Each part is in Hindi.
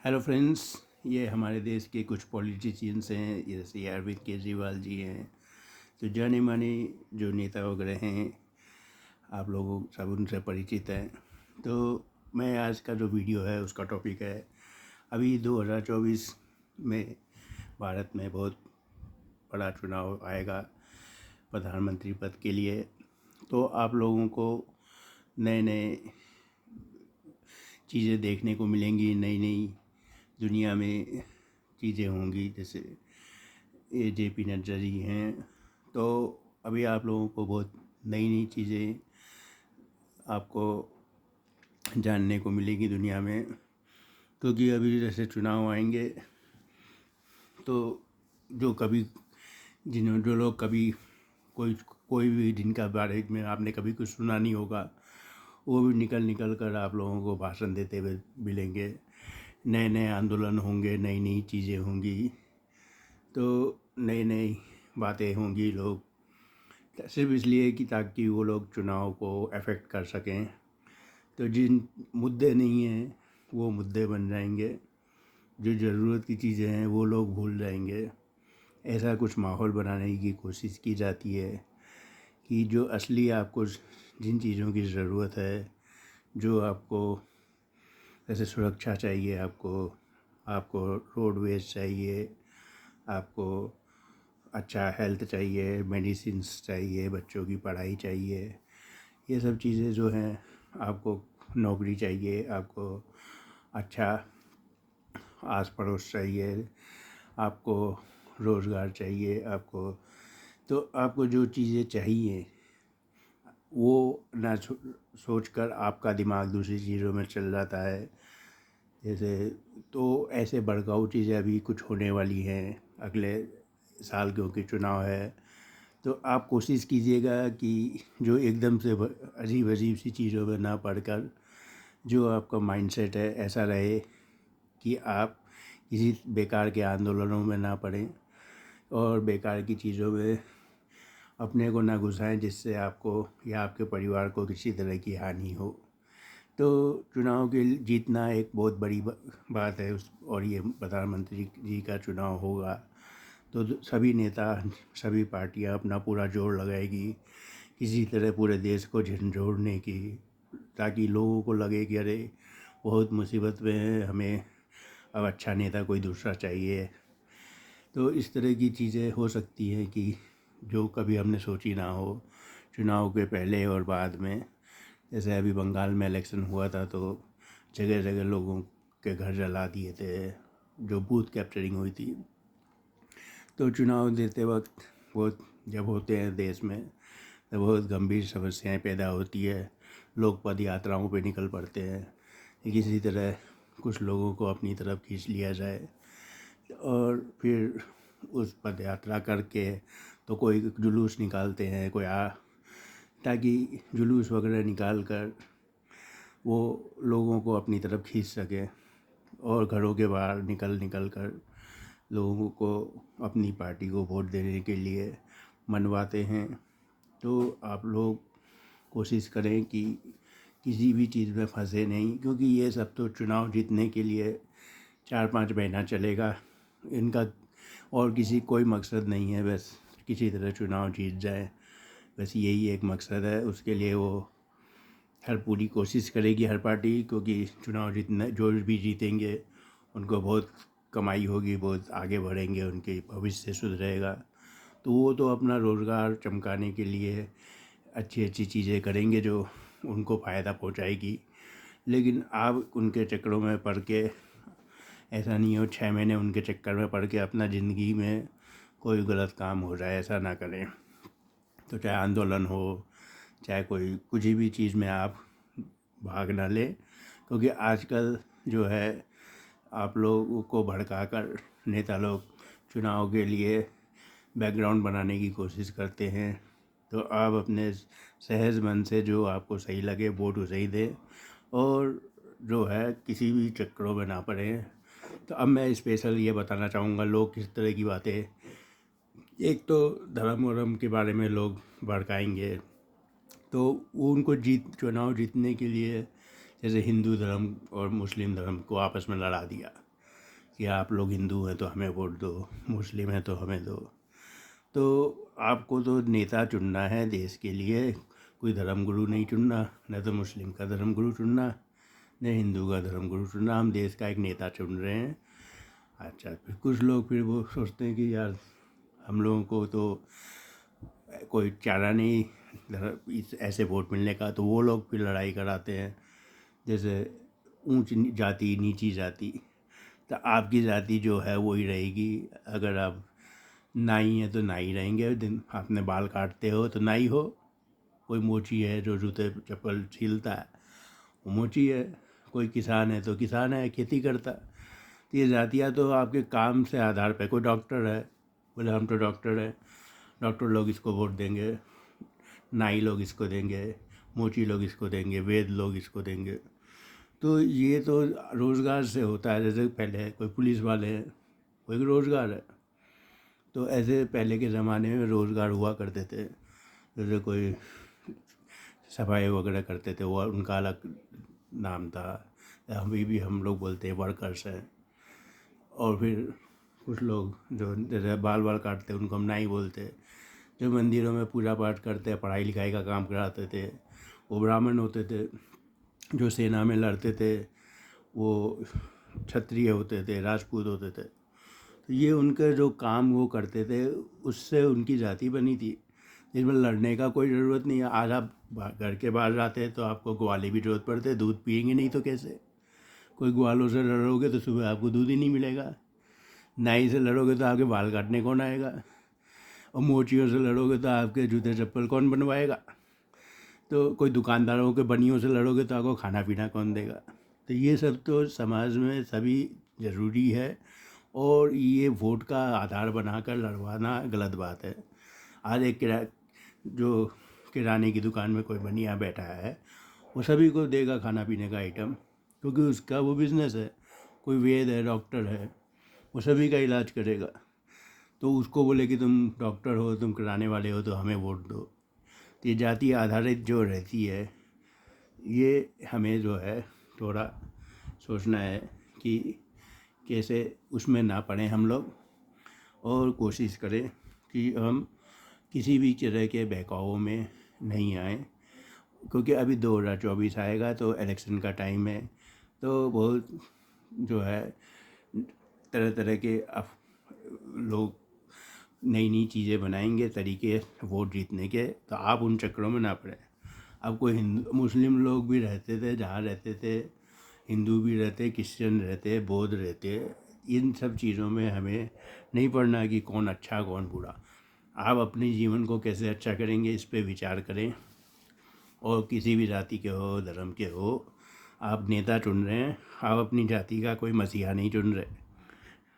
Hello friends. ये हमारे देश के कुछ पॉलिटिशियंस हैं, जैसे अरविंद केजरीवाल जी हैं। तो जाने माने जो नेता वगैरह हैं, आप लोगों सब उनसे परिचित हैं। तो मैं आज का जो वीडियो है उसका टॉपिक है, अभी 2024 में भारत में बहुत बड़ा चुनाव आएगा प्रधानमंत्री पद के लिए। तो आप लोगों को नए नए चीज़ें देखने को मिलेंगी, नई नई दुनिया में चीज़ें होंगी। जैसे जेपी नड्डा जी हैं, तो अभी आप लोगों को बहुत नई नई चीज़ें आपको जानने को मिलेगी दुनिया में। क्योंकि अभी जैसे चुनाव आएंगे तो जो लोग कभी कोई कोई भी जिनका बारे में आपने कभी कुछ सुना नहीं होगा, वो भी निकल निकल कर आप लोगों को भाषण देते हुए मिलेंगे। नए नए आंदोलन होंगे, नई नई चीज़ें होंगी, तो नई नई बातें होंगी। लोग सिर्फ इसलिए कि ताकि वो लोग चुनाव को अफेक्ट कर सकें। तो जिन मुद्दे नहीं हैं वो मुद्दे बन जाएंगे, जो ज़रूरत की चीज़ें हैं वो लोग भूल जाएंगे। ऐसा कुछ माहौल बनाने की कोशिश की जाती है कि जो असली आपको जिन चीज़ों की ज़रूरत है, जो आपको जैसे सुरक्षा चाहिए, आपको रोडवेज चाहिए, आपको अच्छा हेल्थ चाहिए, मेडिसिन्स चाहिए, बच्चों की पढ़ाई चाहिए, ये सब चीज़ें जो हैं, आपको नौकरी चाहिए, आपको अच्छा आस पड़ोस चाहिए, आपको रोज़गार चाहिए, तो आपको जो चीज़ें चाहिए वो ना सोच कर आपका दिमाग दूसरी चीज़ों में चल जाता है। जैसे तो ऐसे भड़काऊ चीज़ें अभी कुछ होने वाली हैं अगले साल, क्योंकि चुनाव है। तो आप कोशिश कीजिएगा कि जो एकदम से अजीब अजीब सी चीज़ों में ना पढ़कर, जो आपका माइंडसेट है ऐसा रहे कि आप किसी बेकार के आंदोलनों में ना पड़ें और बेकार की चीज़ों में अपने को ना घुसाएं, जिससे आपको या आपके परिवार को किसी तरह की हानि हो। तो चुनाव के जीतना एक बहुत बड़ी बात है और ये प्रधानमंत्री जी का चुनाव होगा तो सभी नेता, सभी पार्टियां अपना पूरा जोर लगाएगी किसी तरह पूरे देश को झंझोड़ने की, ताकि लोगों को लगे कि अरे बहुत मुसीबत में है, हमें अब अच्छा नेता कोई दूसरा चाहिए। तो इस तरह की चीज़ें हो सकती हैं कि जो कभी हमने सोची ना हो चुनाव के पहले और बाद में। जैसे अभी बंगाल में इलेक्शन हुआ था तो जगह जगह लोगों के घर जला दिए थे, जो बूथ कैप्चरिंग हुई थी। तो चुनाव देते वक्त बहुत जब होते हैं देश में, तो बहुत गंभीर समस्याएं पैदा होती है। लोग पद यात्राओं पे निकल पड़ते हैं कि किसी तरह कुछ लोगों को अपनी तरफ खींच लिया जाए, और फिर उस पद यात्रा करके तो कोई जुलूस निकालते हैं, ताकि जुलूस वगैरह निकाल कर वो लोगों को अपनी तरफ खींच सके, और घरों के बाहर निकल निकल कर लोगों को अपनी पार्टी को वोट देने के लिए मनवाते हैं। तो आप लोग कोशिश करें कि किसी भी चीज़ में फंसे नहीं, क्योंकि ये सब तो चुनाव जीतने के लिए 4-5 महीना चलेगा इनका, और कोई मकसद नहीं है, बस किसी तरह चुनाव जीत जाए, बस यही एक मकसद है। उसके लिए वो हर पूरी कोशिश करेगी हर पार्टी, क्योंकि चुनाव जीतना जो भी जीतेंगे उनको बहुत कमाई होगी, बहुत आगे बढ़ेंगे, उनके भविष्य सुधरेगा। तो वो तो अपना रोज़गार चमकाने के लिए अच्छी अच्छी चीज़ें करेंगे जो उनको फ़ायदा पहुंचाएगी। लेकिन आप उनके चक्करों में पड़ के, ऐसा नहीं हो 6 महीने उनके चक्कर में पड़ के अपना ज़िंदगी में कोई गलत काम हो जाए, ऐसा ना करें। तो चाहे आंदोलन हो, चाहे कोई कुछ भी चीज़ में आप भाग ना लें, क्योंकि आजकल जो है आप लोगों को भड़काकर नेता लोग चुनाव के लिए बैकग्राउंड बनाने की कोशिश करते हैं। तो आप अपने सहज मन से जो आपको सही लगे वोट उसे ही दें, और जो है किसी भी चक्करों में ना पड़े। तो अब मैं स्पेशल ये बताना चाहूँगा, लोग किस तरह की बातें, एक तो धर्म वरम के बारे में लोग भड़काएंगे, तो वो उनको चुनाव जीतने के लिए जैसे हिंदू धर्म और मुस्लिम धर्म को आपस में लड़ा दिया, कि आप लोग हिंदू हैं तो हमें वोट दो, मुस्लिम हैं तो हमें दो। तो आपको तो नेता चुनना है देश के लिए, कोई धर्मगुरु नहीं चुनना, न तो मुस्लिम का धर्मगुरु चुनना, न हिंदू का धर्मगुरु चुनना। हम देश का एक नेता चुन रहे हैं। अच्छा, फिर कुछ लोग फिर वो सोचते हैं कि यार हम लोगों को तो कोई चारा नहीं इस ऐसे वोट मिलने का, तो वो लोग फिर लड़ाई कराते हैं। जैसे ऊंच जाति नीची जाति, तो आपकी जाति जो है वो ही रहेगी। अगर आप नाई हैं तो नाई रहेंगे, दिन आपने बाल काटते हो तो नाई हो। कोई मोची है जो जूते चप्पल छीलता है, वो मोची है। कोई किसान है तो किसान है, खेती करता। तो ये जातियाँ तो आपके काम से आधार पे, कोई डॉक्टर है, बोले हम तो डॉक्टर हैं, डॉक्टर लोग इसको वोट देंगे, नाई लोग इसको देंगे, मोची लोग इसको देंगे, वेद लोग इसको देंगे। तो ये तो रोज़गार से होता है। जैसे पहले कोई पुलिस वाले हैं, कोई रोज़गार है। तो ऐसे पहले के ज़माने में रोज़गार हुआ करते थे। जैसे कोई सफाई वगैरह करते थे, वो उनका अलग नाम था। अभी भी हम लोग बोलते हैं वर्कर्स हैं। और फिर कुछ लोग जो जैसे बाल काटते हैं उनको हम नाई बोलते हैं। जो मंदिरों में पूजा पाठ करते हैं, पढ़ाई लिखाई का काम कराते थे, वो ब्राह्मण होते थे। जो सेना में लड़ते थे वो क्षत्रिय होते थे, राजपूत होते थे। तो ये उनके जो काम वो करते थे उससे उनकी जाति बनी थी। इसमें लड़ने का कोई ज़रूरत नहीं है। आज आप घर के बाहर जाते हैं तो आपको ग्वाले भी ज़रूरत पड़ते है, दूध पिएंगे नहीं तो कैसे। कोई ग्वालों से लड़ोगे तो सुबह आपको दूध ही नहीं मिलेगा। नाई से लड़ोगे तो आपके बाल काटने कौन आएगा। और मोचियों से लड़ोगे तो आपके जूते चप्पल कौन बनवाएगा। तो कोई दुकानदारों के बनियों से लड़ोगे तो आपको खाना पीना कौन देगा। तो ये सब तो समाज में सभी ज़रूरी है। और ये वोट का आधार बनाकर लड़वाना गलत बात है। आज एक जो किराने की दुकान में कोई बनिया बैठा है, वो सभी को देगा खाना पीने का आइटम, क्योंकि उसका वो बिज़नेस है। कोई वैद्य है, डॉक्टर है, वो सभी का इलाज करेगा। तो उसको बोले कि तुम डॉक्टर हो, तुम किराने वाले हो, तो हमें वोट दो। तो ये जाति आधारित जो रहती है, ये हमें जो है थोड़ा सोचना है कि कैसे उसमें ना पड़े हम लोग, और कोशिश करें कि हम किसी भी तरह के बहकावों में नहीं आए। क्योंकि अभी 2024 आएगा तो इलेक्शन का टाइम है। तो बहुत जो है तरह तरह के लोग नई नई चीज़ें बनाएंगे तरीके वोट जीतने के। तो आप उन चक्करों में ना पड़े। अब कोई हिंदू मुस्लिम लोग भी रहते थे, जहाँ रहते थे, हिंदू भी रहते, क्रिश्चियन रहते, बौद्ध रहते। इन सब चीज़ों में हमें नहीं पड़ना कि कौन अच्छा कौन बुरा। आप अपने जीवन को कैसे अच्छा करेंगे इस पे विचार करें। और किसी भी जाति के हो, धर्म के हो, आप नेता चुन रहे हैं, आप अपनी जाति का कोई मसीहा नहीं चुन रहे।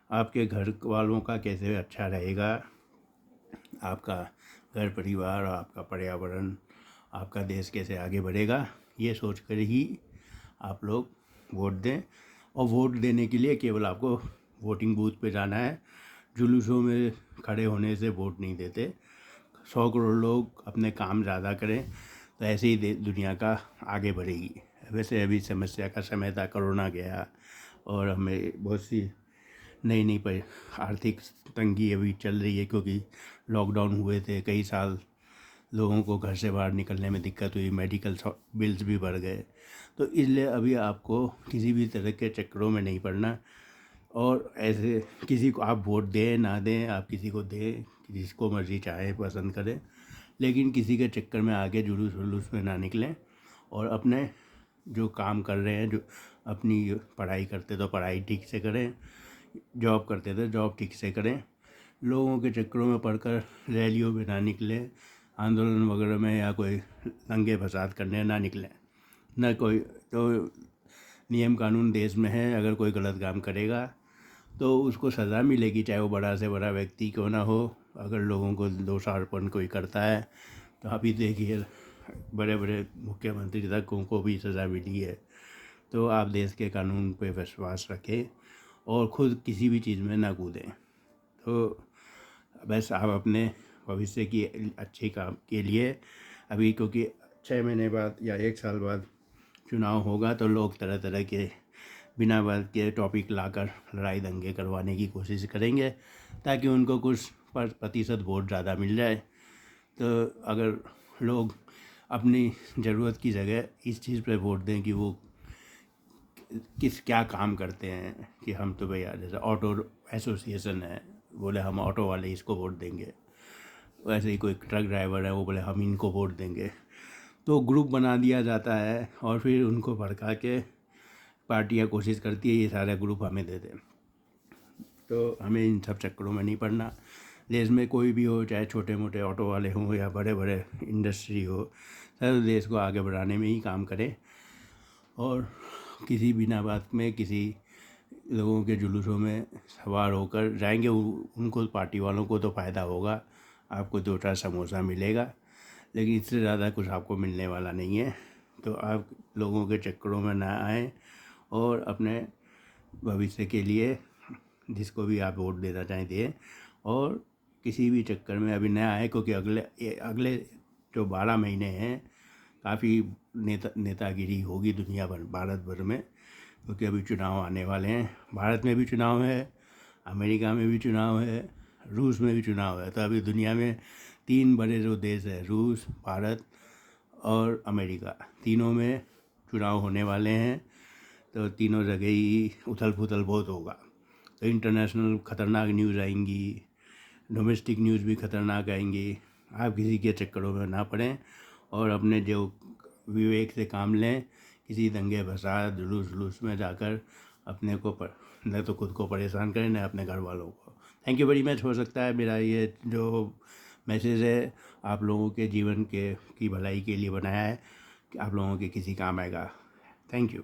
आपके घर वालों का कैसे अच्छा रहेगा, आपका घर परिवार, आपका पर्यावरण, आपका देश कैसे आगे बढ़ेगा, ये सोच कर ही आप लोग वोट दें। और वोट देने के लिए केवल आपको वोटिंग बूथ पे जाना है। जुलूसों में खड़े होने से वोट नहीं देते। 100 करोड़ लोग अपने काम ज़्यादा करें तो ऐसे ही दुनिया का आगे बढ़ेगी। वैसे अभी समस्या का समय था, कोरोना गया और हमें बहुत सी नई नई पर आर्थिक तंगी अभी चल रही है, क्योंकि लॉकडाउन हुए थे कई साल, लोगों को घर से बाहर निकलने में दिक्कत हुई, मेडिकल बिल्स भी बढ़ गए। तो इसलिए अभी आपको किसी भी तरह के चक्करों में नहीं पड़ना। और ऐसे किसी को आप वोट दें ना दें, आप किसी को दें, जिसको मर्ज़ी चाहे पसंद करें, लेकिन किसी के चक्कर में आगे जुलूस वुलूस में ना निकलें। और अपने जो काम कर रहे हैं, जो अपनी पढ़ाई करते तो पढ़ाई ठीक से करें, जॉब करते थे जॉब ठीक से करें। लोगों के चक्करों में पड़कर रैलियों में ना निकलें, आंदोलन वगैरह में या कोई दंगे फसाद करने ना निकलें। न कोई तो नियम कानून देश में है, अगर कोई गलत काम करेगा तो उसको सज़ा मिलेगी, चाहे वो बड़ा से बड़ा व्यक्ति क्यों ना हो। अगर लोगों को दोषारोपण कोई करता है तो अभी देखिए बड़े बड़े मुख्यमंत्री तक को भी सज़ा मिली है। तो आप देश के कानून पे विश्वास रखें और ख़ुद किसी भी चीज़ में ना कूदें। तो बस आप अपने भविष्य की अच्छे काम के लिए अभी, क्योंकि 6 महीने बाद या 1 साल बाद चुनाव होगा, तो लोग तरह तरह के बिना बात के टॉपिक लाकर लड़ाई दंगे करवाने की कोशिश करेंगे ताकि उनको कुछ प्रतिशत वोट ज़्यादा मिल जाए। तो अगर लोग अपनी ज़रूरत की जगह इस चीज़ पर वोट दें कि वो क्या काम करते हैं, कि हम तो भैया जैसे ऑटो एसोसिएशन है, बोले हम ऑटो वाले इसको वोट देंगे, वैसे ही कोई ट्रक ड्राइवर है वो बोले हम इनको वोट देंगे, तो ग्रुप बना दिया जाता है और फिर उनको भड़का के पार्टियां कोशिश करती है ये सारे ग्रुप हमें दे दें। तो हमें इन सब चक्करों में नहीं पड़ना। देश में कोई भी हो, चाहे छोटे मोटे ऑटो वाले हों या बड़े बड़े इंडस्ट्री हो, सब देश को आगे बढ़ाने में ही काम करें और किसी बिना बात में किसी लोगों के जुलूसों में सवार होकर जाएंगे। उनको पार्टी वालों को तो फ़ायदा होगा, आपको 2-4 समोसा मिलेगा, लेकिन इससे ज़्यादा कुछ आपको मिलने वाला नहीं है। तो आप लोगों के चक्करों में ना आएँ और अपने भविष्य के लिए जिसको भी आप वोट देना चाहें दें, और किसी भी चक्कर में अभी न आए, क्योंकि अगले जो 12 महीने हैं काफ़ी नेतागिरी होगी दुनिया भर, भारत भर में, क्योंकि अभी चुनाव आने वाले हैं। भारत में भी चुनाव है, अमेरिका में भी चुनाव है, रूस में भी चुनाव है। तो अभी दुनिया में 3 बड़े जो देश है, रूस, भारत और अमेरिका, तीनों में चुनाव होने वाले हैं। तो तीनों जगह ही उथल पुथल बहुत होगा। तो इंटरनेशनल ख़तरनाक न्यूज़ आएंगी, डोमेस्टिक न्यूज़ भी ख़तरनाक आएंगी। आप किसी के चक्करों में ना पड़ें और अपने जो विवेक से काम लें। किसी दंगे फसाद जुलूस में जाकर अपने को न तो खुद को परेशान करें, न अपने घर वालों को। Thank you very much. हो सकता है मेरा ये जो मैसेज है आप लोगों के जीवन की भलाई के लिए बनाया है, कि आप लोगों के किसी काम आएगा। Thank you.